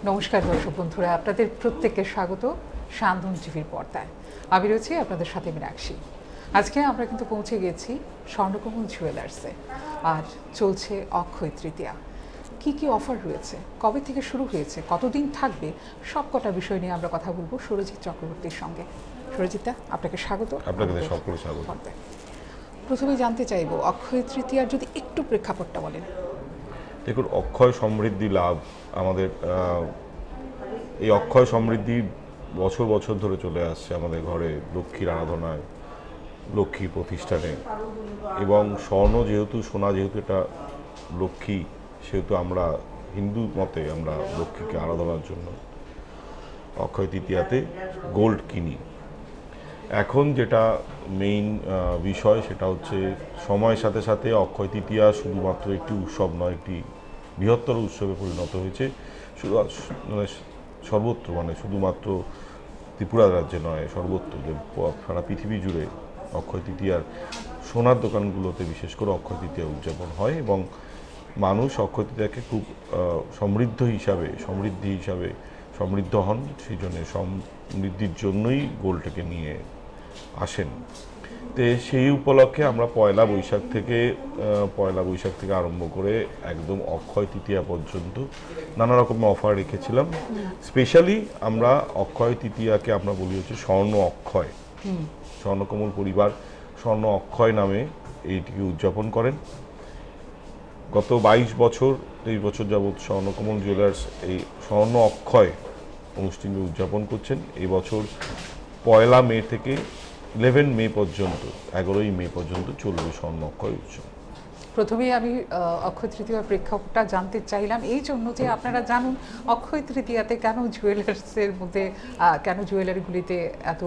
নমস্কার দর্শক বন্ধুরা, আপনাদের প্রত্যেককে স্বাগত সান্ধ্য টিভির পর্দায়। আমি রয়েছি আপনাদের সাথে মীনাক্ষী। আজকে আমরা কিন্তু পৌঁছে গেছি স্বর্ণকমল জুয়েলার্সে। আর চলছে অক্ষয় তৃতীয়া। কি কি অফার রয়েছে, কবে থেকে শুরু হয়েছে, কতদিন থাকবে, সব কটা বিষয় নিয়ে আমরা কথা বলবো সুরজিৎ চক্রবর্তীর সঙ্গে। সুরজিৎদা, আপনাকে স্বাগত। আপনাদের সকলকে স্বাগত। প্রথমে জানতে চাইবো অক্ষয় তৃতীয়ার যদি একটু প্রেক্ষাপটটা বলেন। দেখুন, অক্ষয় সমৃদ্ধি লাভ আমাদের এই অক্ষয় সমৃদ্ধি বছর বছর ধরে চলে আসছে আমাদের ঘরে, লক্ষ্মীর আরাধনায়, লক্ষ্মী প্রতিষ্ঠানে। এবং স্বর্ণ যেহেতু, সোনা যেহেতু এটা লক্ষ্মী, সেহেতু আমরা হিন্দু মতে আমরা লক্ষ্মীকে আরাধনার জন্য অক্ষয় তৃতীয়াতে গোল্ড কিনি। এখন যেটা মেইন বিষয় সেটা হচ্ছে সময়ের সাথে সাথে অক্ষয় তৃতীয়া শুধুমাত্র একটি উৎসব নয়, একটি বৃহত্তর উৎসবে পরিণত হয়েছে। শুধু মানে সর্বত্র, মানে শুধুমাত্র ত্রিপুরা রাজ্যে নয়, সর্বত্র যে সারা পৃথিবী জুড়ে অক্ষয় তৃতীয়ার সোনার দোকানগুলোতে বিশেষ করে অক্ষয় তৃতীয়া উদযাপন হয় এবং মানুষ অক্ষয় তৃতীয়াকে খুব সমৃদ্ধি হিসাবে সমৃদ্ধ হন। সেই জন্য সমৃদ্ধির জন্যই গোল্ডটাকে নিয়ে আসেন। তো সেই উপলক্ষে আমরা পয়লা বৈশাখ থেকে আরম্ভ করে একদম অক্ষয় তৃতীয়া পর্যন্ত নানা রকমের অফার রেখেছিলাম। স্পেশালি আমরা অক্ষয় তৃতীয়াকে আমরা বলি হচ্ছে স্বর্ণ অক্ষয়। স্বর্ণকমল পরিবার স্বর্ণ অক্ষয় নামে এইটিকে উদযাপন করেন। গত 23 বছর যাবৎ স্বর্ণকমল জুয়েলার্স এই স্বর্ণ অক্ষয় অনুষ্ঠানটি উদযাপন করছেন। এই বছর 1 মে থেকে 11 মে পর্যন্ত, 11ই মে পর্যন্ত চলবে স্বর্ণ অক্ষয় উৎসব। প্রথমেই আমি অক্ষয় তৃতীয়ার প্রেক্ষাপটটা জানতে চাইলাম এই জন্য যে আপনারা জানুন অক্ষয় তৃতীয়াতে কেন জুয়েলার্সের মধ্যে, কেন জুয়েলারিগুলিতে এত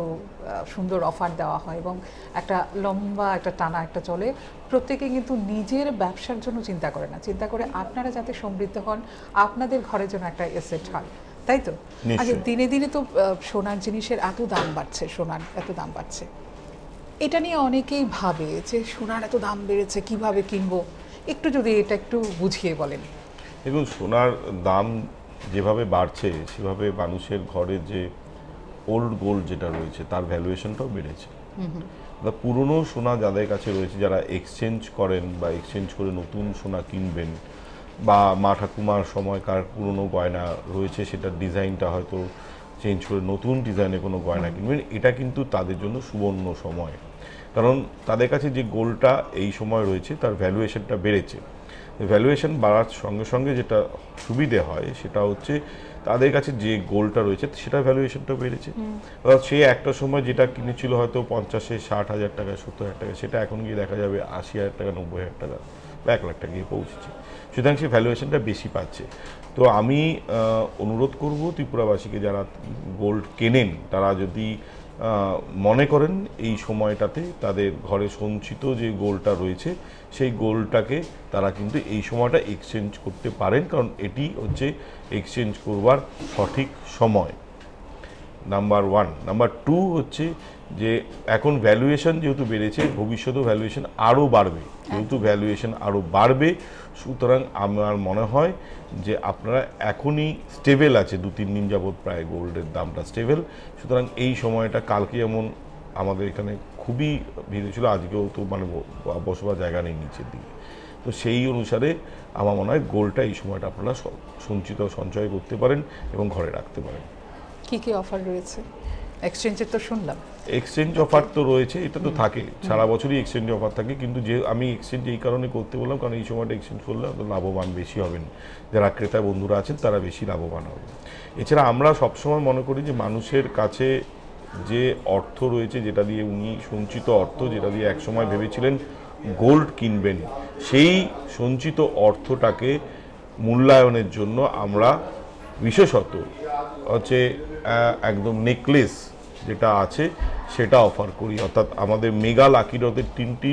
সুন্দর অফার দেওয়া হয় এবং একটা লম্বা একটা টানা একটা চলে। প্রত্যেকে কিন্তু নিজের ব্যবসার জন্য চিন্তা করে না, চিন্তা করে আপনারা যাতে সমৃদ্ধ হন, আপনাদের ঘরের জন্য একটা এসেট হয়, তাই তো? আচ্ছা, দিনে দিনে তো সোনার জিনিসের এত দাম বাড়ছে, এটা নিয়ে অনেকেই ভাবে যে সোনার এত দাম বেড়েছে, কিভাবে কিনবো, একটু যদি এটা একটু বুঝিয়ে বলেন। দেখুন, সোনার দাম যেভাবে বাড়ছে সেভাবে মানুষের ঘরে যে ওল্ড গোল্ড যেটা রয়েছে তার ভ্যালুয়েশনটাও বেড়েছে। পুরনো সোনা যাদের কাছে রয়েছে, যারা এক্সচেঞ্জ করেন বা এক্সচেঞ্জ করে নতুন সোনা কিনবেন, বা মা ঠাকুমার সময়কার পুরনো গয়না রয়েছে সেটার ডিজাইনটা হয়তো চেঞ্জ করে নতুন ডিজাইনের কোনো গয়না কিনবেন, এটা কিন্তু তাদের জন্য সুবর্ণ সময়। কারণ তাদের কাছে যে গোল্ডটা এই সময় রয়েছে তার ভ্যালুয়েশনটা বেড়েছে। ভ্যালুয়েশন বাড়ার সঙ্গে সঙ্গে যেটা সুবিধে হয় সেটা হচ্ছে তাদের কাছে যে গোল্ডটা রয়েছে সেটা ভ্যালুয়েশনটা বেড়েছে। অর্থাৎ সে একটা সময় যেটা কিনেছিল হয়তো 50,000-60,000 টাকা, 70,000 টাকা, সেটা এখন গিয়ে দেখা যাবে 80,000 টাকা, 90,000 টাকা বা 1 লাখ টাকা গিয়ে পৌঁছেছে। সুতরাং সে ভ্যালুয়েশনটা বেশি পাচ্ছে। তো আমি অনুরোধ করব ত্রিপুরাবাসীকে, যারা গোল্ড কেনেন তারা যদি মনে করেন এই সময়টাতে তাদের ঘরে সঞ্চিত যে গোল্ডটা রয়েছে সেই গোল্ডটাকে তারা কিন্তু এই সময়টা এক্সচেঞ্জ করতে পারেন, কারণ এটি হচ্ছে এক্সচেঞ্জ করবার সঠিক সময়। নাম্বার 1। নাম্বার 2 হচ্ছে যে এখন ভ্যালুয়েশন যেহেতু বেড়েছে, ভবিষ্যতেও ভ্যালুয়েশন আরও বাড়বে। যেহেতু ভ্যালুয়েশন আরও বাড়বে, সুতরাং আমার মনে হয় যে আপনারা এখনই স্টেবল আছে, 2-3 দিন যাবৎ প্রায় গোল্ডের দামটা স্টেবল। সুতরাং এই সময়টা, কালকে যেমন আমাদের এখানে খুবই ভিড় ছিল, আজকেও তো মানে বসবার জায়গা নেই নিচের দিকে। তো সেই অনুসারে আমার মনে হয় গোল্ডটা এই সময়টা আপনারা সঞ্চয় করতে পারেন এবং ঘরে রাখতে পারেন। কি কি অফার রয়েছে? এক্সচেঞ্জের তো শুনলাম। এক্সচেঞ্জ অফার তো রয়েছে, এটা তো থাকে, সারা বছরই এক্সচেঞ্জ অফার থাকে। কিন্তু যে আমি এক্সচেঞ্জ এই কারণে করতে বললাম, কারণ এই সময়টা এক্সচেঞ্জ করলে লাভবান বেশি হবেন, যারা ক্রেতা বন্ধুরা আছেন তারা বেশি লাভবান হবেন। এছাড়া আমরা সবসময় মনে করি যে মানুষের কাছে যে অর্থ রয়েছে, যেটা দিয়ে উনি সঞ্চিত অর্থ, যেটা দিয়ে একসময় ভেবেছিলেন গোল্ড কিনবেন, সেই সঞ্চিত অর্থটাকে মূল্যায়নের জন্য আমরা বিশেষত হচ্ছে একদম নেকলেস যেটা আছে সেটা অফার করি। অর্থাৎ আমাদের মেগা লাকি ড্রতে 3টি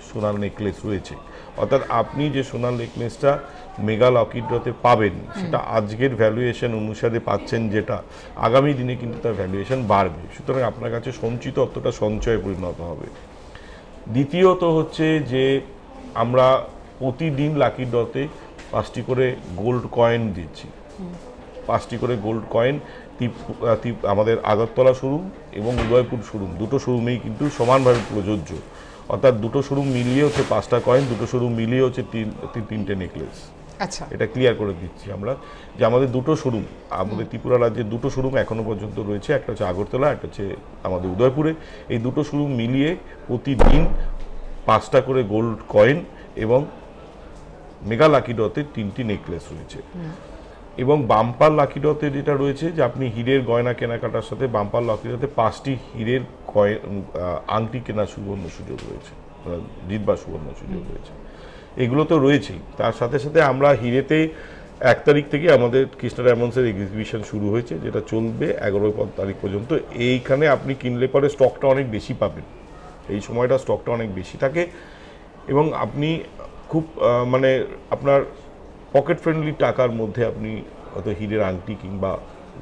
সোনার নেকলেস রয়েছে। অর্থাৎ আপনি যে সোনার নেকলেসটা মেগা লাকি ড্রতে পাবেন সেটা আজকের ভ্যালুয়েশন অনুসারে পাচ্ছেন, যেটা আগামী দিনে কিন্তু তার ভ্যালুয়েশন বাড়বে। সুতরাং আপনার কাছে সঞ্চিত অর্থটা সঞ্চয়ে পরিণত হবে। দ্বিতীয়ত হচ্ছে যে আমরা প্রতিদিন লাকি ড্রতে 5টি করে গোল্ড কয়েন দিচ্ছি। 5টি করে গোল্ড কয়েন আমাদের আগরতলা শোরুম এবং উদয়পুর শোরুম, দুটো শোরুমেই কিন্তু সমানভাবে প্রযোজ্য। অর্থাৎ দুটো শোরুম মিলিয়ে হচ্ছে 5টা কয়েন, দুটো শোরুম মিলিয়ে হচ্ছে 3টে নেকলেস। আচ্ছা, এটা ক্লিয়ার করে দিচ্ছি আমরা যে আমাদের দুটো শোরুম, আমাদের ত্রিপুরা রাজ্যের দুটো শোরুম এখনো পর্যন্ত রয়েছে, একটা হচ্ছে আগরতলা, একটা হচ্ছে আমাদের উদয়পুরে। এই দুটো শোরুম মিলিয়ে প্রতিদিন 5টা করে গোল্ড কয়েন এবং মেগা লাকি ডতে 3টি নেকলেস রয়েছে। এবং বাম্পার লাকি ডতে যেটা রয়েছে যে আপনি হীরের গয়না কেনাকাটার সাথে বাম্পার লাকি ডতে 5টি হীরের আংটি কেনার সুবর্ণ সুযোগ রয়েছে, জিতবার সুবর্ণ সুযোগ রয়েছে। এগুলো তো রয়েছেই, তার সাথে সাথে আমরা হীরেতে 1 তারিখ থেকে আমাদের কৃষ্ণা ডায়মন্ডসের এক্সিবিশন শুরু হয়েছে, যেটা চলবে 11 তারিখ পর্যন্ত। এইখানে আপনি কিনলে পরে স্টকটা অনেক বেশি পাবেন, এই সময়টা স্টকটা অনেক বেশি থাকে এবং আপনি খুব মানে আপনার পকেট ফ্রেন্ডলি টাকার মধ্যে আপনি হয়তো হীরের আংটি কিংবা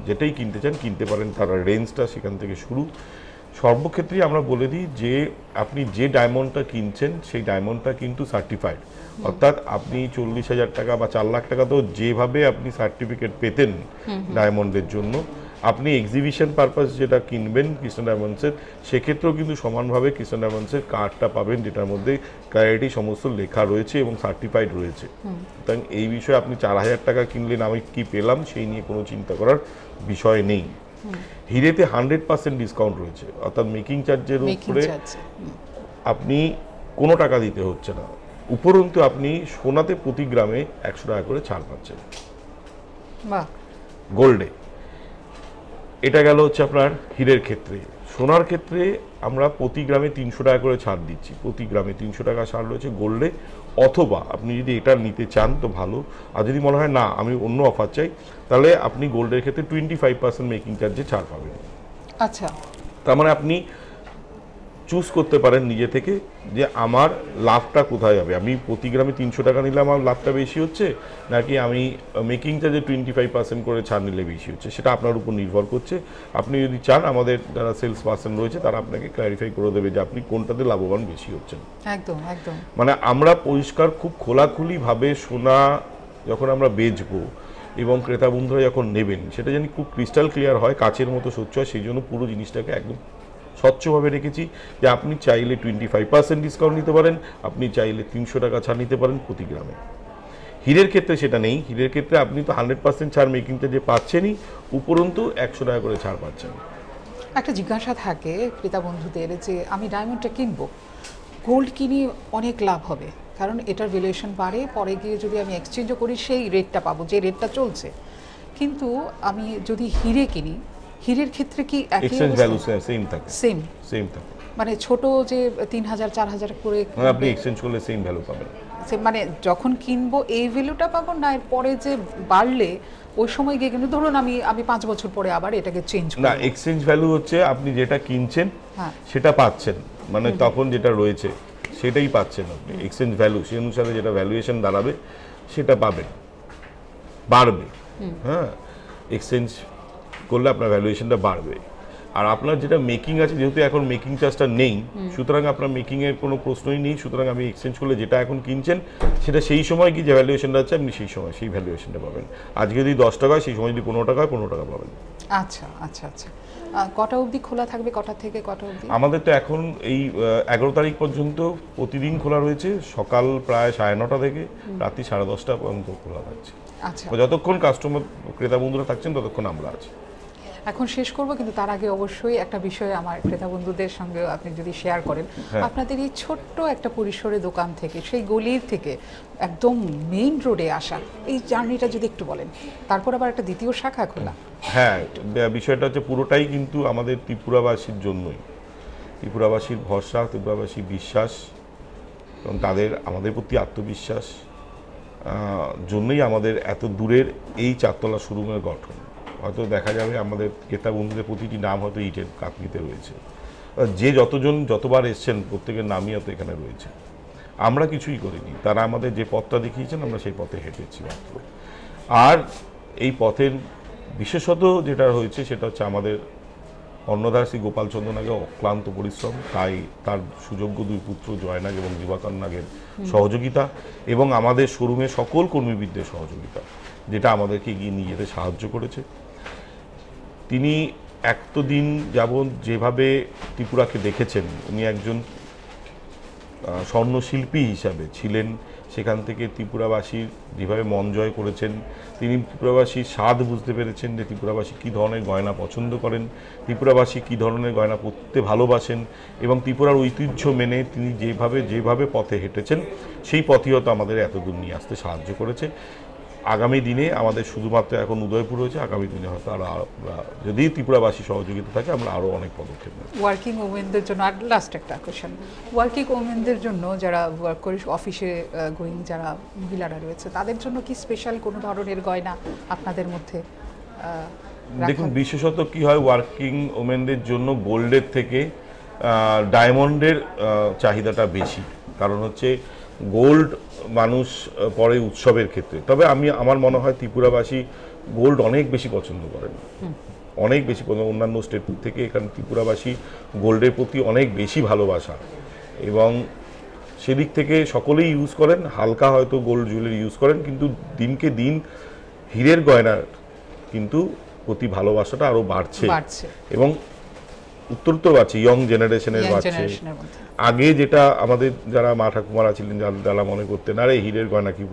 যেটাই কিনতে চান কিনতে পারেন। তার রেঞ্জটা সেখান থেকে শুরু। সর্বক্ষেত্রেই আমরা বলে দিই যে আপনি যে ডায়মন্ডটা কিনছেন সেই ডায়মন্ডটা কিন্তু সার্টিফাইড, অর্থাৎ আপনি 40,000 টাকা বা 4 লাখ টাকা তো যেভাবে আপনি সার্টিফিকেট পেতেন ডায়মন্ডের জন্য, আপনি এক্সিবিশন পারপাস যেটা কিনবেন কৃষ্ণা ডায়মন্ডসের, সেক্ষেত্রেও কিন্তু সমানভাবে কৃষ্ণা ডায়মন্ডসের কার্ডটা পাবেন, যেটার মধ্যে ক্লারিটি সমস্ত লেখা রয়েছে এবং সার্টিফাইড রয়েছে। সুতরাং এই বিষয়ে আপনি 4,000 টাকা কিনলেন আমি কি পেলাম সেই নিয়ে কোনো চিন্তা করার বিষয় নেই। হীরেতে 100% ডিসকাউন্ট রয়েছে, অর্থাৎ মেকিং চার্জের উপরে আপনি কোনো টাকা দিতে হচ্ছে না, উপরন্তু আপনি সোনাতে প্রতি গ্রামে 100 টাকা করে ছাড় পাচ্ছেন গোল্ডে। এটা গেল হচ্ছে আপনার হীরের ক্ষেত্রে। সোনার ক্ষেত্রে আমরা প্রতি গ্রামে 300 টাকা করে ছাড় দিচ্ছি, প্রতি গ্রামে 300 টাকা ছাড় রয়েছে গোল্ডে। অথবা আপনি যদি এটা নিতে চান তো ভালো, আর যদি মনে হয় না আমি অন্য অফার চাই, তাহলে আপনি গোল্ডের ক্ষেত্রে 25% মেকিং চার্জে ছাড় পাবেন। আচ্ছা, তার মানে আপনি চুজ করতে পারেন নিজে থেকে যে আমার লাভটা কোথায় যাবে। আমি প্রতি গ্রামে 300 টাকা নিলে আমার লাভটা বেশি হচ্ছে, নাকি আমি মেকিং চার্জে 25% করে ছাড় নিলে বেশি হচ্ছে, সেটা আপনার উপর নির্ভর করছে। আপনি যদি চান আমাদের যারা সেলস পার্সন রয়েছে তারা আপনাকে ক্ল্যারিফাই করে দেবে যে আপনি কোনটাতে লাভবান বেশি হচ্ছেন। একদম একদম। মানে আমরা পরিষ্কার খুব খোলাখুলিভাবে সোনা যখন আমরা বেচবো এবং ক্রেতা বন্ধুরা যখন নেবেন সেটা জানি খুব ক্রিস্টাল ক্লিয়ার হয়, কাচের মতো স্বচ্ছ হয়, সেই জন্য পুরো জিনিসটাকে একদম স্বচ্ছভাবে রেখেছি যে আপনি চাইলে 25% ডিসকাউন্ট নিতে পারেন, আপনি চাইলে 300 টাকা ছাড় নিতে পারেন প্রতি গ্রামে। হীরের ক্ষেত্রে সেটা নেই, হীরের ক্ষেত্রে আপনি তো 100% ছাড় মেকিং চার্জে পাচ্ছেনই, উপরন্তু 100 টাকা করে ছাড় পাচ্ছেন। একটা জিজ্ঞাসা থাকে ক্রেতা বন্ধুদের যে আমি ডায়মন্ডটা কিনবো, গোল্ড কিনি অনেক লাভ হবে কারণ এটার ভ্যালুয়েশন বাড়ে, পরে গিয়ে যদি আমি এক্সচেঞ্জও করি সেই রেটটা পাবো যে রেটটা চলছে, কিন্তু আমি যদি হিরে কিনি, হিরের ক্ষেত্রে কি এক্সচেঞ্জ ভ্যালু সেম থাকে? সেম থাকে, মানে ছোট যে 3,000 4,000 করে আপনি এক্সচেঞ্জ করলে সেম ভ্যালু পাবেন। মানে যখন কিনবো এই ভ্যালুটা পাবো না, এর পরে যে বাড়লে ওই সময় গিয়ে কিন্তু ধরুন আমি 5 বছর পরে আবার এটাকে চেঞ্জ করব। না, এক্সচেঞ্জ ভ্যালু হচ্ছে আপনি যেটা কিনছেন সেটা পাচ্ছেন, মানে তখন যেটা রয়েছে সেটাই পাচ্ছেন আপনি। এক্সচেঞ্জ ভ্যালু সেই অনুসারে যেটা ভ্যালুয়েশন দাঁড়াবে সেটা পাবেন, বাড়বে। হ্যাঁ, এক্সচেঞ্জ করলে আপনার ভ্যালুয়েশনটা বাড়বে। আর আপনার যেটা মেকিং আছে, যেহেতু এখন মেকিং চার্জটা নেই, সুতরাং আপনার মেকিংয়ের কোনো প্রশ্নই নেই। সুতরাং আমি এক্সচেঞ্জ করলে যেটা এখন কিনছেন সেটা সেই সময় কি যে ভ্যালুয়েশনটা আছে আপনি সেই সময় সেই ভ্যালুয়েশনটা পাবেন। আজকে যদি 10 টাকা হয় সেই সময় যদি 15 টাকা হয় 15 টাকা পাবেন। আচ্ছা আচ্ছা আচ্ছা। কটা অবধি খোলা থাকবে, কটা থেকে কটা অবধি? আমাদের তো এখন এই 11 তারিখ পর্যন্ত প্রতিদিন খোলা রয়েছে, সকাল প্রায় 9:30 থেকে রাত্রি 10:30 পর্যন্ত খোলা থাকছে। আচ্ছা, যতক্ষণ কাস্টমার ক্রেতা বন্ধুরা থাকছেন ততক্ষণ আমরা আছি। এখন শেষ করব, কিন্তু তার আগে অবশ্যই একটা বিষয় আমার ক্রেতা বন্ধুদের সঙ্গে আপনি যদি শেয়ার করেন, আপনাদের এই ছোট্ট একটা পরিসরে দোকান থেকে সেই গলির থেকে একদম মেইন রোডে আসা এই জার্নিটা যদি একটু বলেন, তারপর আবার একটা দ্বিতীয় শাখা খোলা। হ্যাঁ, বিষয়টা হচ্ছে পুরোটাই কিন্তু আমাদের ত্রিপুরাবাসীর জন্যই, ত্রিপুরাবাসীর ভরসা, ত্রিপুরাবাসীর বিশ্বাস এবং তাদের আমাদের প্রতি আত্মবিশ্বাস জন্যই আমাদের এত দূরের এই 4তলা শোরুমের গঠন। হয়তো দেখা যাবে আমাদের ক্রেতা বন্ধুদের প্রতিটি নাম হয়তো ইটের কাকনিতে রয়েছে, যে যতজন যতবার এসছেন প্রত্যেকের নামই হয়তো এখানে রয়েছে। আমরা কিছুই করিনি, তারা আমাদের যে পথটা দেখিয়েছেন আমরা সেই পথে হেঁটেছি মাত্র। আর এই পথের বিশেষত যেটা হয়েছে সেটা হচ্ছে আমাদের অন্নদার শ্রী গোপালচন্দ্র নাগের অক্লান্ত পরিশ্রম, তাই তার সুযোগ্য 2 পুত্র জয়নাগ এবং দিবাকর নাগের সহযোগিতা এবং আমাদের শোরুমে সকল কর্মীবৃন্দের সহযোগিতা। যেটা আমাদেরকে এগিয়ে নিয়ে যেতে সাহায্য করেছে। তিনি এতদিন যাবৎ যেভাবে ত্রিপুরাকে দেখেছেন, উনি একজন স্বর্ণশিল্পী হিসাবে ছিলেন, সেখান থেকে ত্রিপুরাবাসীর যেভাবে মন জয় করেছেন, তিনি ত্রিপুরাবাসীর স্বাদ বুঝতে পেরেছেন যে ত্রিপুরাবাসী কী ধরনের গয়না পছন্দ করেন, ত্রিপুরাবাসী কী ধরনের গয়না পরতে ভালোবাসেন, এবং ত্রিপুরার ঐতিহ্য মেনে তিনি যেভাবে পথে হেঁটেছেন, সেই পথই হয়তো আমাদের এতদূর নিয়ে আসতে সাহায্য করেছে। আগামী দিনে আমাদের শুধুমাত্র এখন উদয়পুর হয়েছে, আগামী দিনে হয়তো আরও যদি ত্রিপুরাবাসী সহযোগিতা থাকে আমরা আরও অনেক পদক্ষেপ নেব। ওয়ার্কিং ওমেনদের জন্য আর লাস্ট একটা কোয়েশ্চেন, ওয়ার্কিং ওমেনদের জন্য যারা ওয়ার্ক করে অফিসে গোয়িং যারা মহিলারা রয়েছে, তাদের জন্য কি স্পেশাল কোনো ধরনের গয়না আপনাদের মধ্যে দেখুন, বিশেষত কি হয়, ওয়ার্কিং ওমেনদের জন্য গোল্ডের থেকে ডায়মন্ডের চাহিদাটা বেশি। কারণ হচ্ছে গোল্ড মানুষ পরে উৎসবের ক্ষেত্রে, তবে আমার মনে হয় ত্রিপুরাবাসী গোল্ড অনেক বেশি পছন্দ করেন, অনেক বেশি অন্যান্য স্টেট থেকে। এখানে ত্রিপুরাবাসী গোল্ডের প্রতি অনেক বেশি ভালোবাসা, এবং সেদিক থেকে সকলেই ইউজ করেন। হালকা হয়তো গোল্ড জুয়েলারি ইউজ করেন, কিন্তু দিনকে দিন হীরের গয়নার কিন্তু প্রতি ভালোবাসাটা আরও বাড়ছে, এবং উত্তরোত্তর বাড়ছে, ইয়ং জেনারেশনের বাড়ছে। আগে যেটা আমাদের যারা মা ঠাকুমারা ছিলেন, যারা মনে করতেন আরে হীরের গয়না কি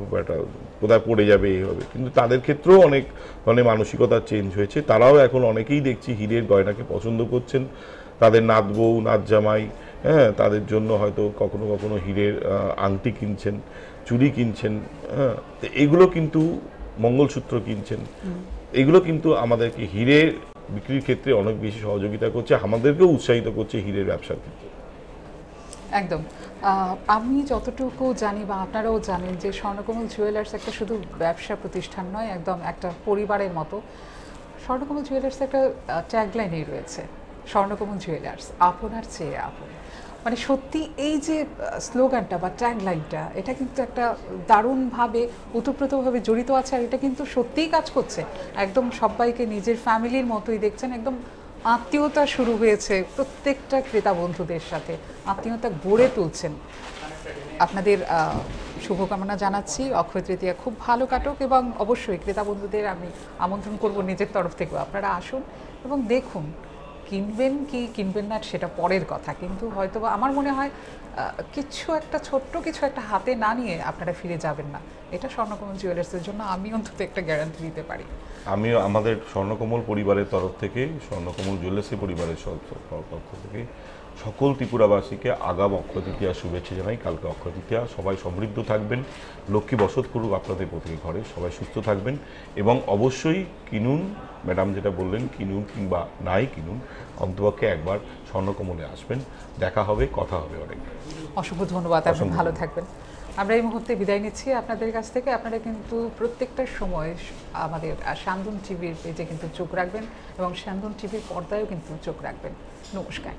কোথায় পড়ে যাবে এইভাবে, কিন্তু তাদের ক্ষেত্রেও অনেক ধরনের মানসিকতা চেঞ্জ হয়েছে। তারাও এখন অনেকেই দেখছি হীরের গয়নাকে পছন্দ করছেন। তাদের নাত বউ, নাত জামাই, হ্যাঁ, তাদের জন্য হয়তো কখনো কখনো হীরের আংটি কিনছেন, চুড়ি কিনছেন, হ্যাঁ, এগুলো কিন্তু মঙ্গলসূত্র কিনছেন। এগুলো কিন্তু আমাদেরকে হীরের বিক্রির ক্ষেত্রে অনেক বেশি সহযোগিতা করছে, আমাদেরকেও উৎসাহিত করছে হীরের ব্যবসার ক্ষেত্রে। একদম। আমি যতটুকু জানি বা আপনারাও জানেন যে স্বর্ণকমল জুয়েলার্স একটা শুধু ব্যবসা প্রতিষ্ঠান নয়, একদম একটা পরিবারের মতো। স্বর্ণকমল জুয়েলার্স একটা ট্যাগলাইনই রয়েছে, স্বর্ণকমল জুয়েলার্স আপনার চেয়ে আপন। মানে সত্যি এই যে স্লোগানটা বা ট্যাগলাইনটা, এটা কিন্তু একটা দারুণভাবে ওতপ্রোতভাবে জড়িত আছে, আর এটা কিন্তু সত্যিই কাজ করছে। একদম সবাইকে নিজের ফ্যামিলির মতোই দেখছেন, একদম আত্মীয়তা শুরু হয়েছে প্রত্যেকটা ক্রেতা বন্ধুদের সাথে, আত্মীয়তা গড়ে তুলছেন। আপনাদের শুভকামনা জানাচ্ছি, অক্ষয় তৃতীয়া খুব ভালো কাটুক, এবং অবশ্যই ক্রেতা বন্ধুদের আমি আমন্ত্রণ করব নিজের তরফ থেকেও, আপনারা আসুন এবং দেখুন। কিনবেন কি কিনবেন না সেটা পরের কথা, কিন্তু হয়তো আমার মনে হয় কিছু একটা ছোট্ট কিছু একটা হাতে না নিয়ে আপনারা ফিরে যাবেন না। এটা স্বর্ণকমল জুয়েলার্সের জন্য আমি অন্তত একটা গ্যারান্টি দিতে পারি। আমি আমাদের স্বর্ণকমল পরিবারের তরফ থেকে, স্বর্ণকমল জুয়েলার্সি পরিবারের পক্ষ থেকে সকল ত্রিপুরাবাসীকে আগাম অক্ষয় তৃতীয়া শুভেচ্ছা জানাই। কালকে অক্ষয় তৃতীয়া, সবাই সমৃদ্ধ থাকবেন, লক্ষ্মী বসত করুক আপনাদের প্রত্যেক ঘরে, সবাই সুস্থ থাকবেন, এবং অবশ্যই কিনুন। ম্যাডাম যেটা বললেন, কিনুন কিংবা নাই কিনুন, অন্তপক্ষে একবার স্বর্ণকমলে আসবেন, দেখা হবে, কথা হবে অনেক। অসংখ্য ধন্যবাদ, আপনি ভালো থাকবেন। আমরা এই মুহূর্তে বিদায় নিচ্ছি আপনাদের কাছ থেকে। আপনারা কিন্তু প্রত্যেকটা সময় আমাদের স্যান্দন টিভির পেজে কিন্তু চোখ রাখবেন, এবং স্যান্দন টিভির পর্দায়ও কিন্তু চোখ রাখবেন। নমস্কার।